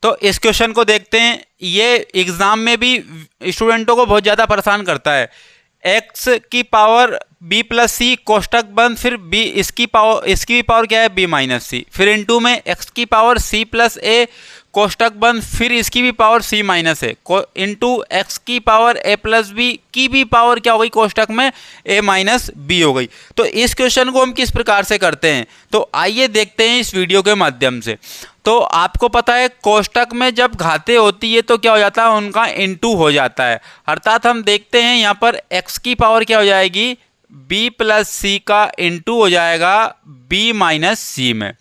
तो इस क्वेश्चन को देखते हैं। ये एग्जाम में भी स्टूडेंटों को बहुत ज़्यादा परेशान करता है। x की पावर b प्लस सी कोष्टक बंद, फिर b इसकी भी पावर क्या है b माइनस सी, फिर इनटू में x की पावर c प्लस a कोष्टक बंद, फिर इसकी भी power c minus A into x की पावर a प्लस बी की भी पावर क्या हो गई कोष्टक में a माइनस बी हो गई। तो इस क्वेश्चन को हम किस प्रकार से करते हैं, तो आइए देखते हैं इस वीडियो के माध्यम से। तो आपको पता है कोष्टक में जब घातें होती है तो क्या हो जाता है, उनका इनटू हो जाता है। अर्थात हम देखते हैं यहाँ पर x की पावर क्या हो जाएगी b प्लस सी का इनटू हो जाएगा b माइनस सी में।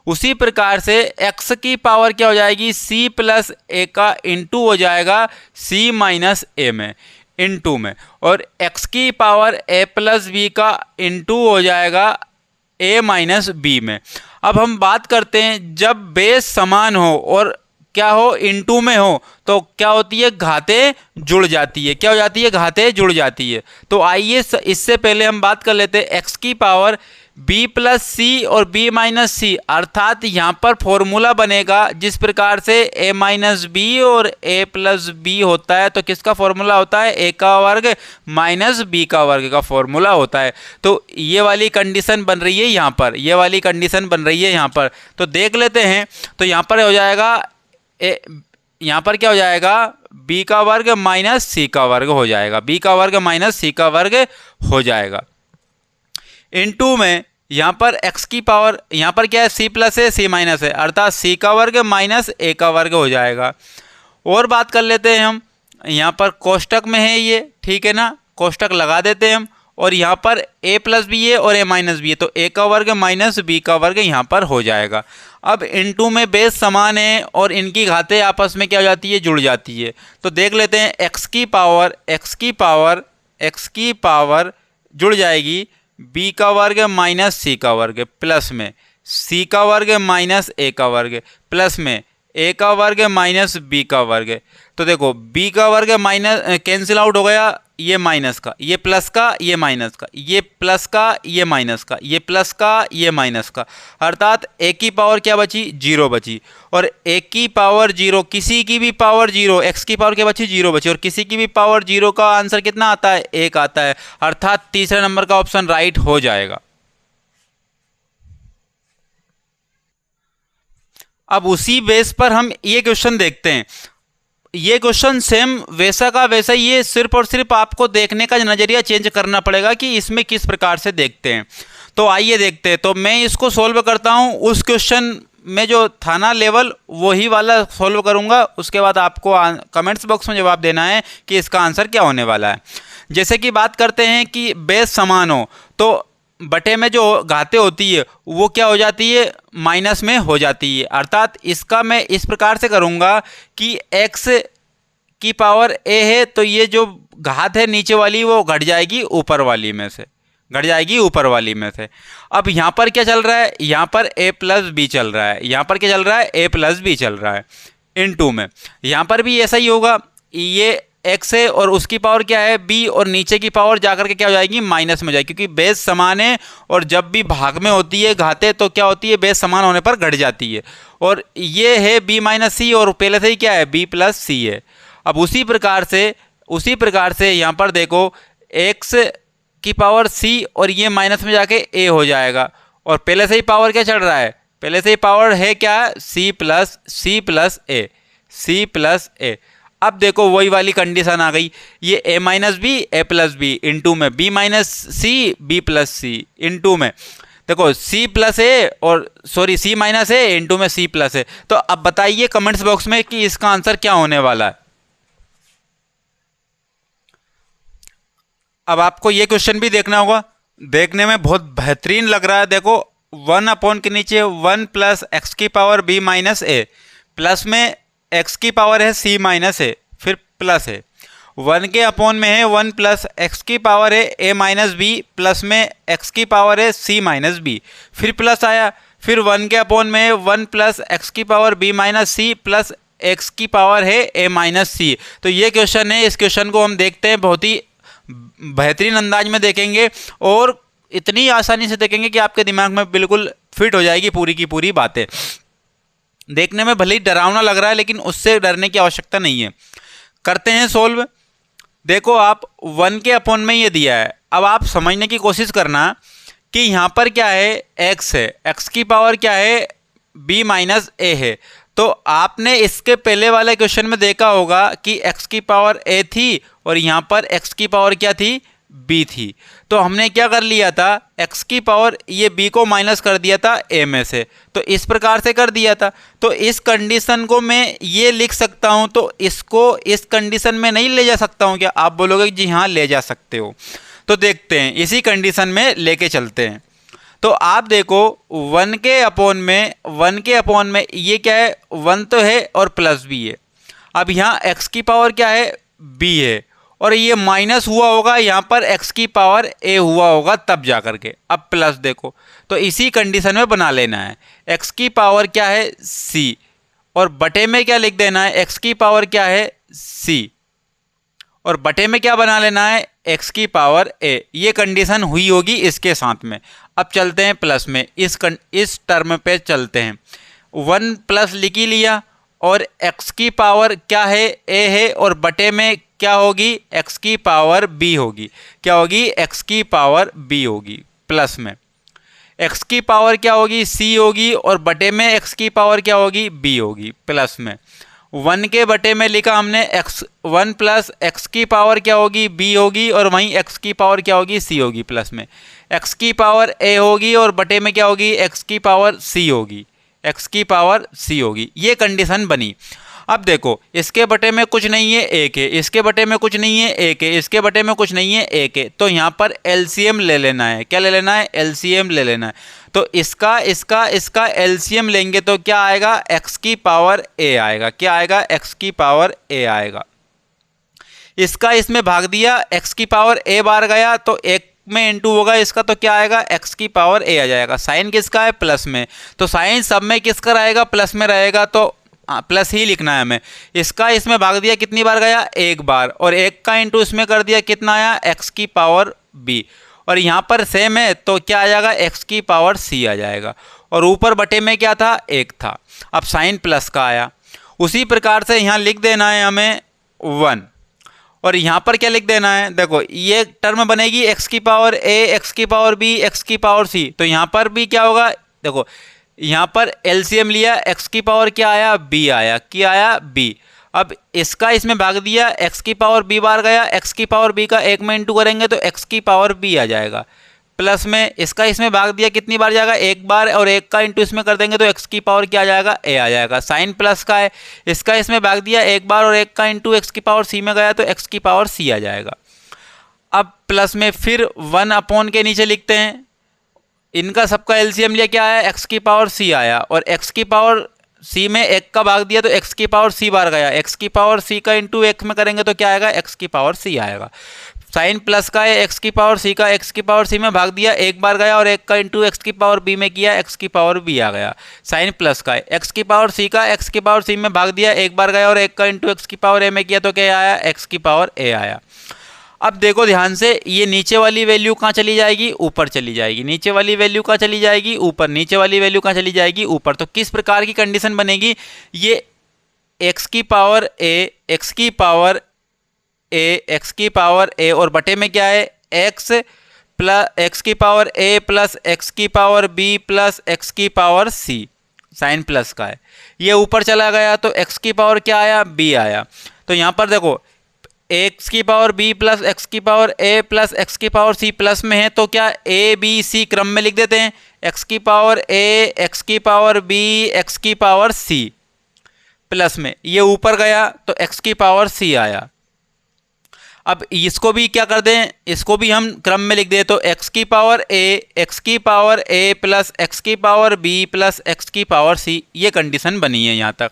उसी प्रकार से x की पावर क्या हो जाएगी c प्लस ए का इनटू हो जाएगा c माइनस ए में इनटू में, और x की पावर a प्लस बी का इनटू हो जाएगा a माइनस बी में। अब हम बात करते हैं जब बेस समान हो और क्या हो इनटू में हो तो क्या होती है, घातें जुड़ जाती है। क्या हो जाती है, घातें जुड़ जाती है। तो आइए इससे पहले हम बात कर लेते हैं x की पावर b प्लस सी और b माइनस सी, अर्थात यहाँ पर फॉर्मूला बनेगा जिस प्रकार से a माइनस बी और a प्लस बी होता है तो किसका फॉर्मूला होता है, a का वर्ग माइनस b का वर्ग का फॉर्मूला होता है। तो ये वाली कंडीशन बन रही है यहाँ पर, ये वाली कंडीशन बन रही है यहाँ पर। तो देख लेते हैं। तो यहाँ पर हो जाएगा यहाँ पर क्या हो जाएगा b का वर्ग माइनस सी का वर्ग हो जाएगा, b का वर्ग माइनस सी का वर्ग हो जाएगा इनटू में यहाँ पर x की पावर यहाँ पर क्या है c प्लस है c माइनस है, अर्थात c का वर्ग माइनस a का वर्ग हो जाएगा। और बात कर लेते हैं हम, यहाँ पर कोष्टक में है ये, ठीक है ना, कोष्टक लगा देते हैं हम, और यहाँ पर a प्लस बी है और a माइनस बी है तो a का वर्ग माइनस b का वर्ग यहाँ पर हो जाएगा। अब इनटू में बेस समान है और इनकी घातें आपस में क्या हो जाती है, जुड़ जाती है। तो देख लेते हैं x की पावर जुड़ जाएगी b का वर्ग माइनस c का वर्ग प्लस में c का वर्ग माइनस a का वर्ग प्लस में a का वर्ग माइनस b का वर्ग। तो देखो b का वर्ग माइनस कैंसिल आउट हो गया, ये माइनस का ये प्लस का ये माइनस का ये प्लस का ये माइनस का ये प्लस का ये माइनस का, अर्थात a की पावर क्या बची, 0 बची। और a की पावर 0, किसी की भी पावर 0, x की पावर क्या बची, 0 बची, और किसी की भी पावर 0 का आंसर कितना आता है, 1 आता है, अर्थात तीसरे नंबर का ऑप्शन राइट हो जाएगा। अब उसी बेस पर हम ये क्वेश्चन देखते हैं। ये क्वेश्चन सेम वैसा का वैसा ही है, सिर्फ और सिर्फ आपको देखने का नज़रिया चेंज करना पड़ेगा कि इसमें किस प्रकार से देखते हैं। तो आइए देखते हैं। तो मैं इसको सॉल्व करता हूँ, उस क्वेश्चन में जो था ना लेवल वही वाला सॉल्व करूँगा, उसके बाद आपको कमेंट्स बॉक्स में जवाब देना है कि इसका आंसर क्या होने वाला है। जैसे कि बात करते हैं कि बेस समान हो तो बटे में जो घातें होती है वो क्या हो जाती है, माइनस में हो जाती है। अर्थात इसका मैं इस प्रकार से करूँगा कि x की पावर a है तो ये जो घात है नीचे वाली वो घट जाएगी ऊपर वाली में से, घट जाएगी ऊपर वाली में से। अब यहाँ पर क्या चल रहा है, यहाँ पर a प्लस बी चल रहा है, यहाँ पर क्या चल रहा है, a प्लस बी चल रहा है इनटू में। यहाँ पर भी ऐसा ही होगा, ये x है और उसकी पावर क्या है b, और नीचे की पावर जाकर के क्या हो जाएगी, माइनस में हो जाएगी, क्योंकि बेस समान है और जब भी भाग में होती है घातें तो क्या होती है, बेस समान होने पर घट जाती है। और ये है b माइनस सी और पहले से ही क्या है, b प्लस सी है। अब उसी प्रकार से यहाँ पर देखो x की पावर c और ये माइनस में जाके a हो जाएगा, और पहले से ही पावर क्या चल रहा है, पहले से ही पावर है क्या, c प्लस a। अब देखो वही वाली कंडीशन आ गई, ये a minus B a plus B into में b minus C b plus C into में देखो c प्लस ए और sorry c minus A into में c प्लस ए। तो अब बताइए कमेंट्स बॉक्स में कि इसका आंसर क्या होने वाला है। अब आपको ये क्वेश्चन भी देखना होगा, देखने में बहुत बेहतरीन लग रहा है। देखो 1 अपॉन के नीचे 1 प्लस एक्स की power b minus A plus में x की पावर है c माइनस ए फिर प्लस है, 1 के अपॉन में है 1 प्लस एक्स की पावर है a माइनस बी प्लस में x की पावर है c माइनस बी फिर प्लस आया, फिर 1 के अपॉन में है 1 प्लस एक्स की power b minus C plus x की पावर है a माइनस सी। तो ये क्वेश्चन है, इस क्वेश्चन को हम देखते हैं, बहुत ही बेहतरीन अंदाज में देखेंगे और इतनी आसानी से देखेंगे कि आपके दिमाग में बिल्कुल फिट हो जाएगी पूरी की पूरी बातें। देखने में भले ही डरावना लग रहा है लेकिन उससे डरने की आवश्यकता नहीं है। करते हैं सोल्व। देखो आप 1 के अपॉन में ये दिया है, अब आप समझने की कोशिश करना कि यहाँ पर क्या है, x है, x की पावर क्या है, b माइनस a है। तो आपने इसके पहले वाले क्वेश्चन में देखा होगा कि x की पावर a थी और यहाँ पर x की पावर क्या थी, b थी। तो हमने क्या कर लिया था, x की पावर ये b को माइनस कर दिया था a में से, तो इस प्रकार से कर दिया था। तो इस कंडीशन को मैं ये लिख सकता हूँ, तो इसको इस कंडीशन में नहीं ले जा सकता हूँ क्या? आप बोलोगे जी हाँ ले जा सकते हो। तो देखते हैं, इसी कंडीशन में लेके चलते हैं। तो आप देखो 1 के अपॉन में ये क्या है, 1 तो है और प्लस भी है। अब यहाँ x की पावर क्या है, b है, और ये माइनस हुआ होगा यहाँ पर x की पावर a हुआ होगा तब जा करके। अब प्लस देखो, तो इसी कंडीशन में बना लेना है, x की पावर क्या है c, और बटे में क्या लिख देना है, x की पावर क्या है c, और बटे में क्या बना लेना है, x की पावर a। ये कंडीशन हुई होगी इसके साथ में। अब चलते हैं प्लस में, इस टर्म पे चलते हैं। 1 प्लस लिख ही लिया, और x की पावर क्या है, a है, और बटे में क्या होगी, x की पावर b होगी। क्या होगी, x की पावर b होगी। प्लस में x की पावर क्या होगी, c होगी, और बटे में x की पावर क्या होगी, b होगी। प्लस में 1 के बटे में लिखा हमने x1 प्लस x की पावर क्या होगी, b होगी, और वहीं x की पावर क्या होगी, c होगी। प्लस में x की पावर a होगी, और बटे में क्या होगी, x की पावर c होगी, x की पावर c होगी। ये कंडीशन बनी। अब देखो इसके बटे में कुछ नहीं है, 1 है, इसके बटे में कुछ नहीं है, 1 है, इसके बटे में कुछ नहीं है, 1 है। तो यहाँ पर एलसीएम ले लेना है। क्या ले लेना है, एलसीएम ले लेना है। तो इसका एलसीएम लेंगे तो क्या आएगा, x की पावर a आएगा। क्या आएगा, x की पावर a आएगा। इसका इसमें भाग दिया, x की पावर a बार गया तो 1 में इंटू होगा इसका, तो क्या आएगा, x की पावर a आ जाएगा। साइन किसका है, प्लस में, तो साइन सब में किसका रहेगा, प्लस में रहेगा, तो प्लस ही लिखना है हमें। इसका इसमें भाग दिया, कितनी बार गया, 1 बार, और 1 का इंटू इसमें कर दिया, कितना आया, x की पावर b, और यहाँ पर सेम है तो क्या आ जाएगा, x की पावर c आ जाएगा, और ऊपर बटे में क्या था, 1 था। अब साइन प्लस का आया, उसी प्रकार से यहाँ लिख देना है हमें 1, और यहाँ पर क्या लिख देना है, देखो ये टर्म बनेगी x की पावर a, x की पावर b, x की पावर c। तो यहाँ पर भी क्या होगा, देखो यहाँ पर एलसीएम लिया, x की पावर क्या आया, b आया। क्या आया, b। अब इसका इसमें भाग दिया, x की पावर b बार गया, x की पावर b का 1 में इंटू करेंगे तो x की पावर b आ जाएगा। प्लस में इसका इसमें भाग दिया, कितनी बार जाएगा, 1 बार, और 1 का इंटू इसमें कर देंगे तो x की पावर क्या आ जाएगा, a आ जाएगा। साइन प्लस का है, इसका इसमें भाग दिया 1 बार, और 1 का इंटू x की पावर c में गया तो x की पावर c आ जाएगा। अब प्लस में फिर 1 अपॉन के नीचे लिखते हैं, इनका सबका एलसीएम लिया, क्या आया, x की पावर c आया, और x की पावर c में 1 का भाग दिया तो x की पावर c बार गया, x की पावर c का इंटू 1 में करेंगे तो क्या आएगा, x की पावर c आएगा। साइन प्लस का है, x की पावर c का x की पावर c में भाग दिया, 1 बार गया, और 1 का इंटू x की पावर b में किया, x की पावर b आ गया। साइन प्लस का है, x की पावर c का x की पावर c में भाग दिया, 1 बार गया, और 1 का इंटू x की पावर a में किया तो क्या आया, x की पावर a आया। अब देखो ध्यान से, ये नीचे वाली वैल्यू कहाँ चली जाएगी, ऊपर चली जाएगी। नीचे वाली वैल्यू कहाँ चली जाएगी, ऊपर। नीचे वाली वैल्यू कहाँ चली जाएगी, ऊपर। तो किस प्रकार की कंडीशन बनेगी, ये x की पावर a, x की पावर a, x की पावर a, और बटे में क्या है, x प्लस x की पावर a प्लस x की पावर b प्लस x की पावर c। साइन प्लस का है, ये ऊपर चला गया तो x की पावर क्या आया, b आया। तो यहाँ पर देखो x की पावर b प्लस x की पावर a प्लस x की पावर c प्लस में है, तो क्या a b c क्रम में लिख देते हैं, x की पावर a, x की पावर b, x की पावर c। प्लस में ये ऊपर गया तो x की पावर c आया। अब इसको भी क्या कर दें, इसको भी हम क्रम में लिख दें, तो x की पावर a प्लस x की पावर b प्लस x की पावर c। ये कंडीशन बनी है यहाँ तक।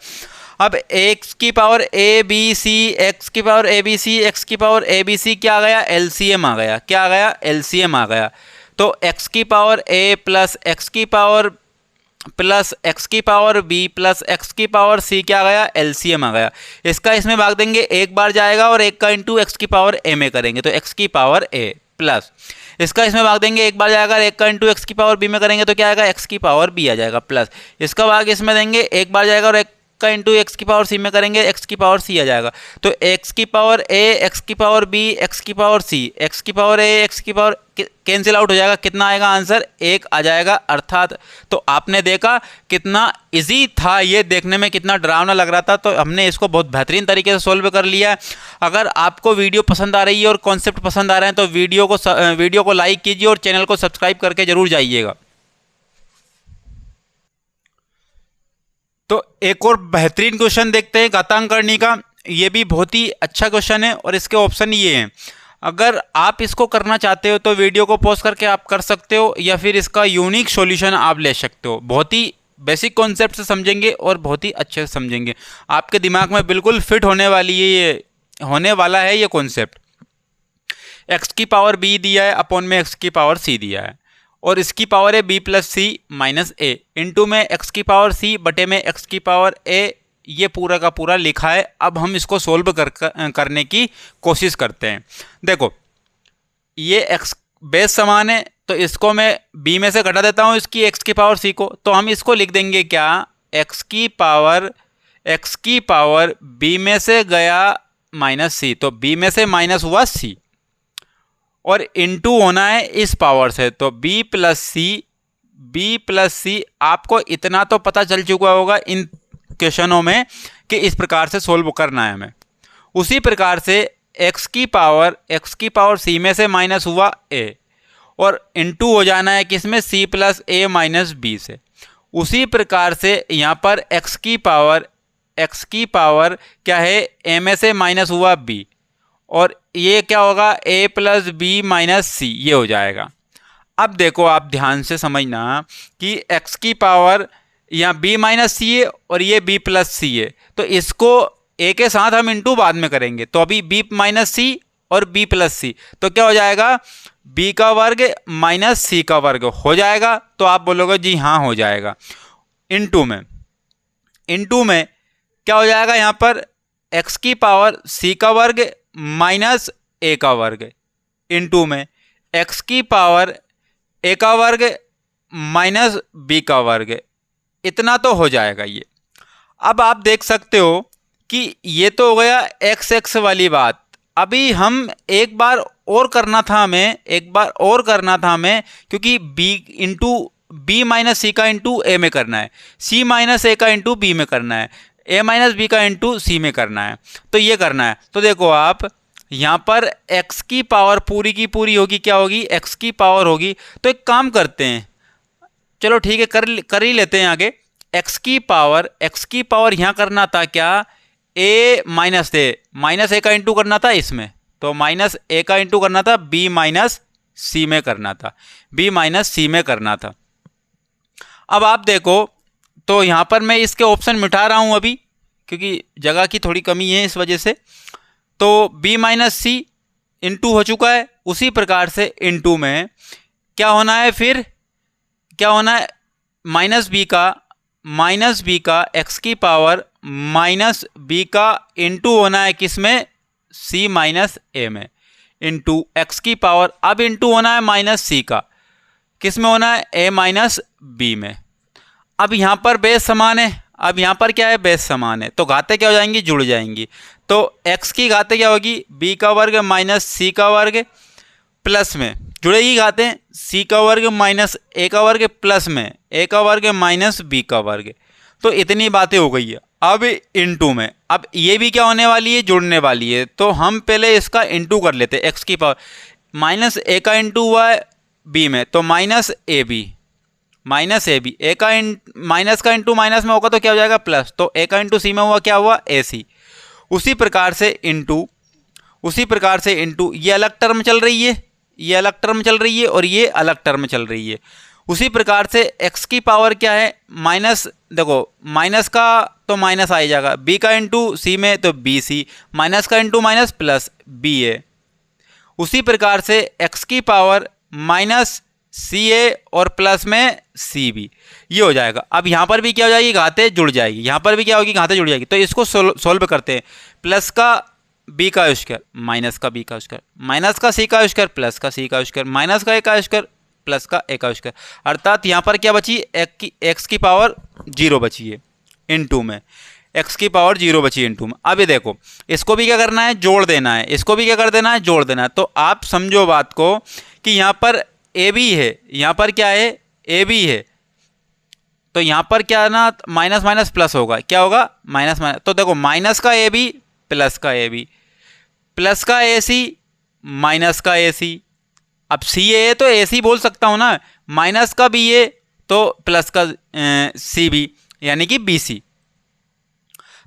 अब x की power a b c, x की power a b c, x की पावर a b c क्या आ गया, एलसीएम आ गया। क्या आ गया, एलसीएम आ गया। तो x की पावर a प्लस x की पावर b प्लस x की पावर c क्या आ गया, एलसीएम आ गया। इसका इसमें भाग देंगे, 1 बार जाएगा, और 1 का इंटू x की पावर a में करेंगे तो x की पावर a प्लस इसका इसमें भाग देंगे, एक बार जाएगा, एक का इंटू एक्स की पावर बी में करेंगे तो क्या आएगा, एक्स की पावर बी आ जाएगा प्लस इसका भाग इसमें देंगे, एक बार जाएगा और एक का इंटू एक्स की पावर सी में करेंगे, एक्स की पावर सी आ जाएगा। तो एक्स की पावर ए, एक्स की पावर बी, एक्स की पावर सी, एक्स की पावर ए, एक्स की पावर कैंसिल आउट हो जाएगा, कितना आएगा आंसर, एक आ जाएगा। अर्थात तो आपने देखा कितना इजी था, ये देखने में कितना डरावना लग रहा था, तो हमने इसको बहुत बेहतरीन तरीके से सोल्व कर लिया है। अगर आपको वीडियो पसंद आ रही है और कॉन्सेप्ट पसंद आ रहे हैं तो वीडियो को लाइक कीजिए और चैनल को सब्सक्राइब करके जरूर जाइएगा। तो एक और बेहतरीन क्वेश्चन देखते हैं घातांकरणी का। ये भी बहुत ही अच्छा क्वेश्चन है और इसके ऑप्शन ये हैं। अगर आप इसको करना चाहते हो तो वीडियो को पॉज करके आप कर सकते हो या फिर इसका यूनिक सॉल्यूशन आप ले सकते हो। बहुत ही बेसिक कॉन्सेप्ट से समझेंगे और बहुत ही अच्छे से समझेंगे, आपके दिमाग में बिल्कुल फिट होने वाला है ये कॉन्सेप्ट। एक्स की पावर बी दिया है, अपॉन में एक्स की पावर सी दिया है और इसकी पावर है B plus C minus A, into में एक्स की पावर सी बटे में एक्स की पावर ए, ये पूरा का पूरा लिखा है। अब हम इसको सोल्व करने की कोशिश करते हैं। देखो ये एक्स बेस समान है तो इसको मैं बी में से घटा देता हूँ इसकी एक्स की पावर सी को, तो हम इसको लिख देंगे क्या, एक्स की पावर बी में से गया माइनस सी, तो बी में से माइनस हुआ सी और इनटू होना है इस पावर से, तो b प्लस सी। आपको इतना तो पता चल चुका होगा इन क्वेश्चनों में कि इस प्रकार से सोल्व करना है हमें। उसी प्रकार से x की पावर c में से माइनस हुआ a और इनटू हो जाना है किसमें, c plus a minus b से। उसी प्रकार से यहाँ पर x की पावर क्या है, a में से माइनस हुआ b और ये क्या होगा, a प्लस बी माइनस सी, ये हो जाएगा। अब देखो आप ध्यान से समझना कि x की पावर यहाँ b माइनस सी है और ये b प्लस सी है, तो इसको a के साथ हम इंटू बाद में करेंगे, तो अभी b माइनस सी और b प्लस सी, तो क्या हो जाएगा, b का वर्ग माइनस c का वर्ग हो जाएगा। तो आप बोलोगे जी हाँ हो जाएगा। इंटू में क्या हो जाएगा, यहाँ पर x की पावर c का वर्ग माइनस a का वर्ग, इंटू में x की पावर a का वर्ग माइनस b का वर्ग, इतना तो हो जाएगा ये। अब आप देख सकते हो कि ये तो हो गया x वाली बात। अभी हम एक बार और करना था हमें, क्योंकि b माइनस सी का इंटू ए में करना है, c माइनस ए का इंटू बी में करना है, a माइनस बी का इंटू सी में करना है, तो ये करना है। तो देखो आप यहाँ पर x की पावर पूरी की पूरी होगी, क्या होगी, x की पावर होगी। तो एक काम करते हैं, चलो ठीक है कर ही लेते हैं आगे। x की पावर यहाँ करना था क्या, a माइनस a का इंटू करना था इसमें, तो माइनस a का इंटू करना था b माइनस सी में करना था। अब आप देखो तो यहाँ पर मैं इसके ऑप्शन मिटा रहा हूँ अभी, क्योंकि जगह की थोड़ी कमी है इस वजह से। तो b माइनस सी इंटू हो चुका है। उसी प्रकार से इंटू में क्या होना है, फिर क्या होना है, माइनस बी का x की पावर माइनस b का इंटू होना है किसमें, c माइनस a में, इंटू एक्स की पावर, अब इंटू होना है माइनस c का, किसमें होना है, a माइनस b में। अब यहाँ पर बेस समान है, अब यहाँ पर क्या है, बेस समान है, तो घातें क्या हो जाएंगी, जुड़ जाएंगी। तो x की घातें क्या होगी, b का वर्ग माइनस c का वर्ग, प्लस में जुड़ेगी घातें c का वर्ग माइनस a का वर्ग, प्लस में a का वर्ग माइनस b का वर्ग। तो इतनी बातें हो गई है। अब इंटू में, अब ये भी क्या होने वाली है, जुड़ने वाली है। तो हम पहले इसका इंटू कर लेते हैं, x की पावर माइनस a का इंटू हुआ है b में, तो माइनस ए बी, ए का माइनस का इंटू माइनस में होगा तो क्या हो जाएगा, प्लस, तो a का इंटू सी में हुआ, क्या हुआ, ए सी। उसी प्रकार से इंटू ये अलग टर्म चल रही है, और ये अलग टर्म चल रही है। उसी प्रकार से x की पावर क्या है, माइनस, देखो माइनस का तो माइनस आ ही जाएगा, b का इंटू सी में तो बी सी, माइनस का इंटू माइनस प्लस बी ए। उसी प्रकार से x की पावर माइनस सी ए और प्लस में सी बी, ये हो जाएगा। अब यहाँ पर भी क्या हो जाएगी, घातें जुड़ जाएगी, यहाँ पर भी क्या होगी, घातें जुड़ जाएगी। तो इसको सोल्व करते हैं। प्लस का बी का स्क्वायर माइनस का बी का स्क्वायर माइनस का सी का स्क्वायर प्लस का सी का स्क्वायर माइनस का ए का स्क्वायर प्लस का ए का स्क्वायर। अर्थात यहाँ पर क्या बची, एक्स की पावर 0 बची है इनटू में, एक्स की पावर 0 बची इनटू में। अब ये देखो इसको भी क्या करना है, जोड़ देना है, इसको भी क्या कर देना है, जोड़ देना है। तो आप समझो बात को कि यहाँ पर ए बी है, यहाँ पर क्या है, ए बी है, तो यहाँ पर क्या है ना, माइनस माइनस प्लस होगा, क्या होगा, माइनस माइनस। तो देखो माइनस का ए बी प्लस का ए बी प्लस का ए सी माइनस का ए सी। अब सी ए तो ए सी बोल सकता हूँ ना, माइनस का बी ए तो प्लस का सी बी यानी कि बी सी।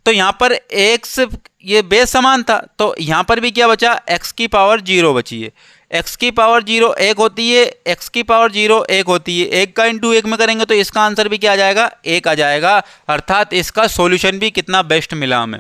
तो यहाँ पर एक्स ये बेस समान था, तो यहाँ पर भी क्या बचा, एक्स की पावर 0 बची है। एक्स की पावर 0 1 होती है, एक्स की पावर 0 1 होती है, 1 का इंटू 1 में करेंगे तो इसका आंसर भी क्या आ जाएगा, 1 आ जाएगा। अर्थात इसका सॉल्यूशन भी कितना बेस्ट मिला हमें।